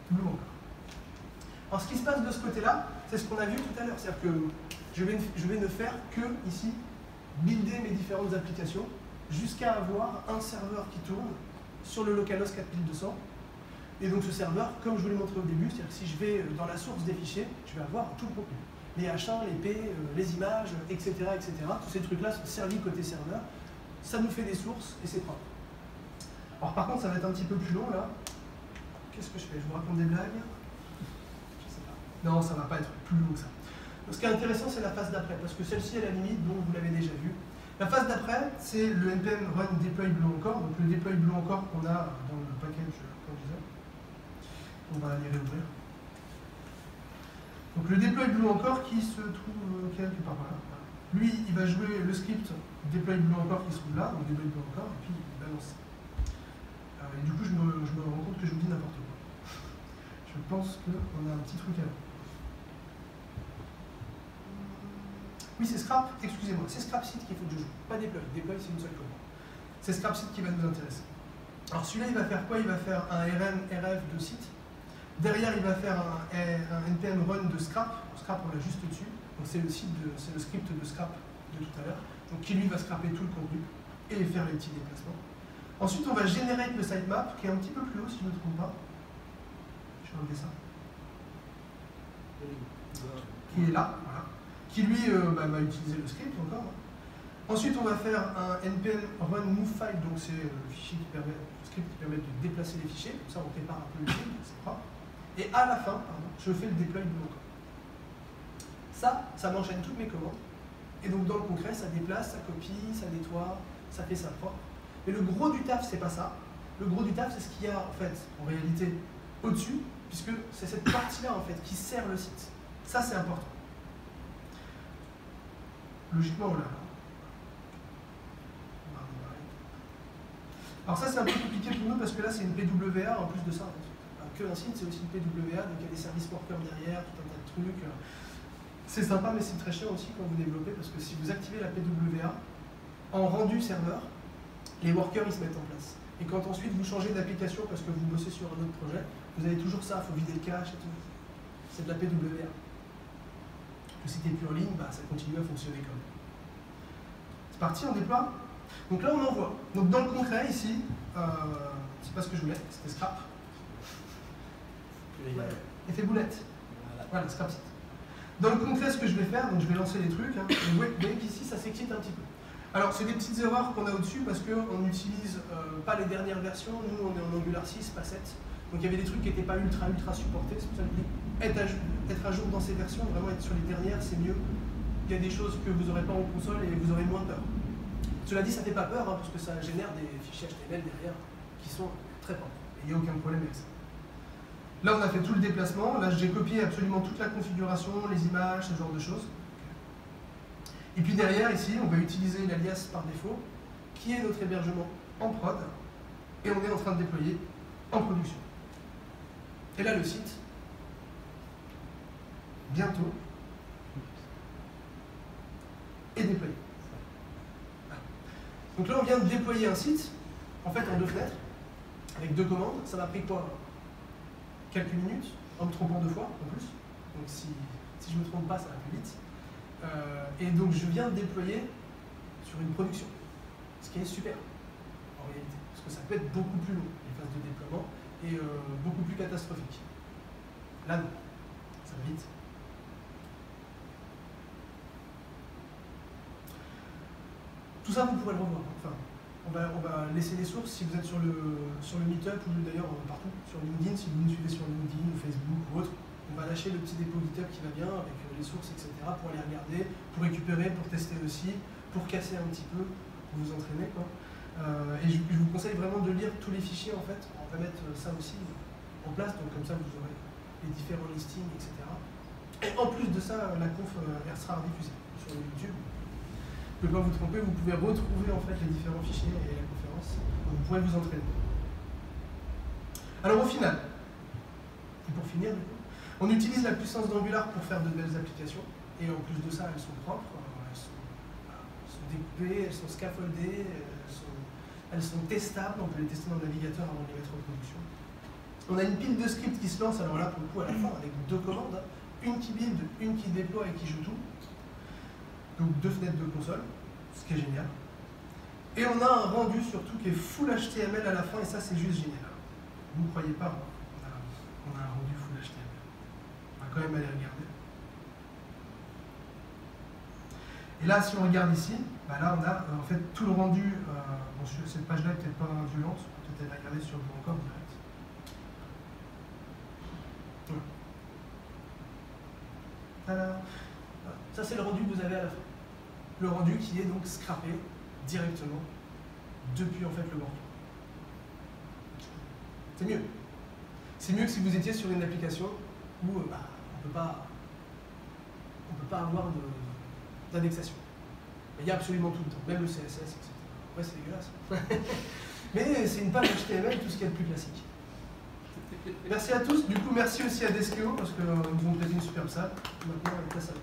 B: Blue encore. Alors ce qui se passe de ce côté-là, c'est ce qu'on a vu tout à l'heure. C'est-à-dire que je vais ne faire que ici builder mes différentes applications jusqu'à avoir un serveur qui tourne sur le localhost 4200. Et donc ce serveur, comme je vous l'ai montré au début, c'est-à-dire que si je vais dans la source des fichiers, je vais avoir tout le contenu. Les H1, les P, les images, etc., etc. Tous ces trucs-là sont servis côté serveur. Ça nous fait des sources et c'est propre. Alors par contre, ça va être un petit peu plus long là. Qu'est-ce que je fais? Je vous raconte des blagues? Je sais pas. Non, ça va pas être plus long que ça. Donc, ce qui est intéressant, c'est la phase d'après, parce que celle-ci, à la limite, bon, vous l'avez déjà vu. La phase d'après, c'est le npm run deploy blue encore, donc le deploy blue encore qu'on a dans le package user. On va aller réouvrir. Donc le deploy blue encore qui se trouve quelque part là. Lui, il va jouer le script deploy blue encore qui se trouve là, donc deploy blue encore, et puis il balance ça. Et du coup, je me rends compte que je vous dis n'importe quoi. Je pense qu'on a un petit truc à voir. Oui, c'est Scrap, excusez-moi, c'est Scrapseed qu'il faut que je joue, pas Deploy. Deploy, c'est une seule commande. C'est Scrapseed qui va nous intéresser. Alors celui-là, il va faire quoi? Il va faire un RF de site. Derrière, il va faire un npm run de Scrap. Scrap, on l'a juste dessus. Donc c'est le script de Scrap de tout à l'heure. Donc qui lui va scraper tout le contenu et faire les petits déplacements. Ensuite, on va générer le sitemap, qui est un petit peu plus haut si je ne me trompe pas. Je vais enlever ça. Qui est là, voilà. Qui lui va utiliser le script encore. Ensuite, on va faire un npm run move file, donc c'est le fichier qui permet, le script qui permet de déplacer les fichiers. Comme ça, on prépare un peu le script, c'est propre. Et à la fin, je fais le deploy de mon code. Ça m'enchaîne toutes mes commandes. Et donc, dans le concret, ça déplace, ça copie, ça nettoie, ça fait ça propre. Mais le gros du taf, c'est pas ça. Le gros du taf, c'est ce qu'il y a en fait, en réalité, au-dessus, puisque c'est cette partie-là en fait qui sert le site. Ça, c'est important. Logiquement, on l'a. Alors ça, c'est un peu compliqué pour nous parce que là, c'est une PWA en plus de ça. Que un site, c'est aussi une PWA, donc il y a des services workers derrière, tout un tas de trucs. C'est sympa, mais c'est très chiant aussi quand vous développez parce que si vous activez la PWA, en rendu serveur, les workers ils se mettent en place. Et quand ensuite vous changez d'application parce que vous bossez sur un autre projet, vous avez toujours ça, il faut vider le cache et tout. C'est de la PWA. Que si t'es plus en ligne, ça continue à fonctionner comme. C'est parti, on déploie. Donc là on envoie. Donc dans le concret ici, c'est pas ce que je voulais, c'était Scrap. Effet boulette. Voilà, Scrap site. Dans le concret, ce que je vais faire, donc je vais lancer les trucs. Vous voyez qu'ici ça s'excite un petit peu. Alors, c'est des petites erreurs qu'on a au-dessus parce qu'on n'utilise pas les dernières versions. Nous, on est en Angular 6, pas 7. Donc, il y avait des trucs qui n'étaient pas ultra supportés. C'est pour ça que je dis être à jour dans ces versions, vraiment être sur les dernières, c'est mieux. Il y a des choses que vous n'aurez pas en console et vous aurez moins peur. Cela dit, ça ne fait pas peur parce que ça génère des fichiers HTML derrière qui sont très propres. Et il n'y a aucun problème avec ça. Là, on a fait tout le déplacement. Là, j'ai copié absolument toute la configuration, les images, ce genre de choses. Et puis derrière, ici, on va utiliser l'alias par défaut, qui est notre hébergement en prod, et on est en train de déployer en production. Et là, le site, bientôt, est déployé. Donc là, on vient de déployer un site, en fait, en 2 fenêtres, avec 2 commandes. Ça m'a pris quoi? Quelques minutes, en me trompant 2 fois, en plus. Donc si je ne me trompe pas, ça va plus vite. Et donc je viens de déployer sur une production, ce qui est super en réalité, parce que ça peut être beaucoup plus long, les phases de déploiement, et beaucoup plus catastrophique. Là non, ça va vite. Tout ça vous pourrez le revoir, enfin, on va laisser les sources si vous êtes sur le Meetup ou d'ailleurs partout, sur LinkedIn, si vous nous suivez sur LinkedIn ou Facebook ou autre. On va lâcher le petit dépôt GitHub qui va bien avec les sources, etc. pour aller regarder, pour récupérer, pour tester aussi, pour casser un petit peu, pour vous entraîner, quoi. Et je vous conseille vraiment de lire tous les fichiers, en fait. On va mettre ça aussi en place, donc comme ça vous aurez les différents listings, etc. Et en plus de ça, la conf, elle sera rediffusée sur YouTube. Vous ne pouvez pas vous tromper, vous pouvez retrouver en fait les différents fichiers et la conférence. Donc vous pourrez vous entraîner. Alors au final, et pour finir du coup, on utilise la puissance d'Angular pour faire de belles applications. Et en plus de ça, elles sont propres, elles sont découpées, elles sont scaffoldées, elles sont testables, on peut les tester dans le navigateur avant de les mettre en production. On a une pile de scripts qui se lance, alors là pour le coup à la fin, avec 2 commandes, une qui build, une qui déploie et qui joue tout. Donc 2 fenêtres de console, ce qui est génial. Et on a un rendu surtout qui est full HTML à la fin, et ça c'est juste génial. Vous ne croyez pas, on a un rendu full HTML. On va quand même aller regarder. Et là, si on regarde ici, bah là on a en fait tout le rendu. Bon, cette page-là est peut-être pas violente, peut-être aller regarder sur le encore direct. Voilà. Ça c'est le rendu que vous avez à la fin. Le rendu qui est donc scrappé directement depuis en fait le workflow. C'est mieux. C'est mieux que si vous étiez sur une application où on ne peut pas avoir d'indexation. Il y a absolument tout le temps, même le CSS, etc. Ouais, c'est dégueulasse. Mais c'est une page HTML, tout ce qu'il y a de plus classique. Merci à tous. Du coup, merci aussi à Deskeo parce qu'ils nous ont prêté une superbe salle. Maintenant, on est à ça.